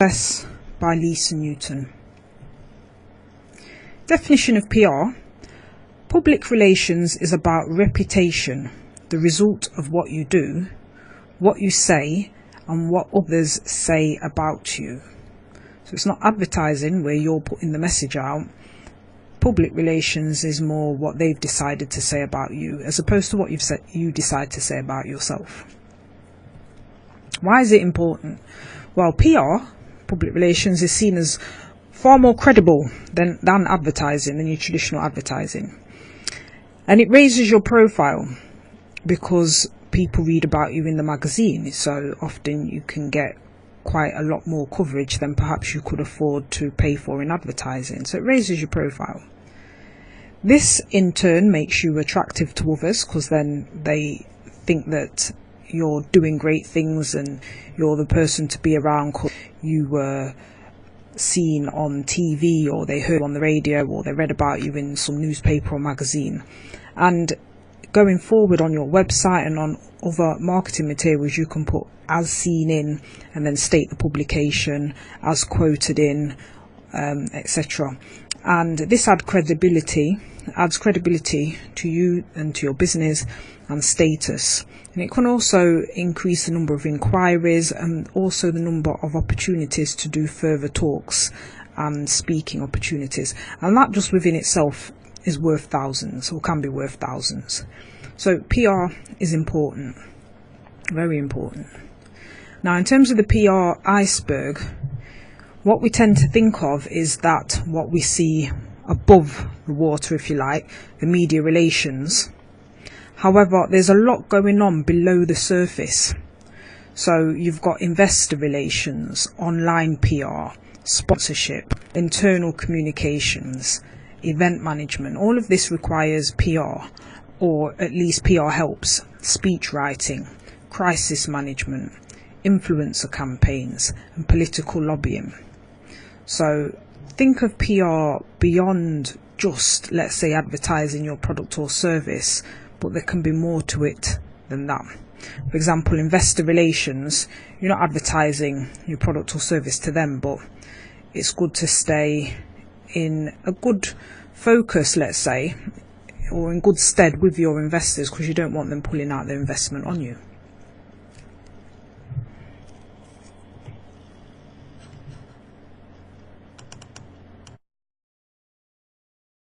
Success by Lisa Newton. Definition of PR. Public relations is about reputation, the result of what you do, what you say, and what others say about you. So it's not advertising where you're putting the message out. Public relations is more what they've decided to say about you, as opposed to what you decide to say about yourself. Why is it important? Well, PR, public relations, is seen as far more credible than advertising, than your traditional advertising. And it raises your profile because people read about you in the magazine, so often you can get quite a lot more coverage than perhaps you could afford to pay for in advertising. So it raises your profile. This in turn makes you attractive to others, because then they think that you're doing great things and you're the person to be around because you were seen on TV, or they heard on the radio, or they read about you in some newspaper or magazine. And going forward on your website and on other marketing materials, you can put as seen in and then state the publication, as quoted in, etc. And this adds credibility to you and to your business and status. And it can also increase the number of inquiries and also the number of opportunities to do further talks and speaking opportunities. And that just within itself is worth thousands, or can be worth thousands. So PR is important, very important. Now, in terms of the PR iceberg, what we tend to think of is that what we see above the water, if you like, the media relations. However, there's a lot going on below the surface. So you've got investor relations, online PR, sponsorship, internal communications, event management. All of this requires PR, or at least PR helps. Speech writing, crisis management, influencer campaigns, and political lobbying. So think of PR beyond just, let's say, advertising your product or service, but there can be more to it than that. For example, investor relations, you're not advertising your product or service to them, but it's good to stay in a good focus, let's say, or in good stead with your investors, because you don't want them pulling out their investment on you.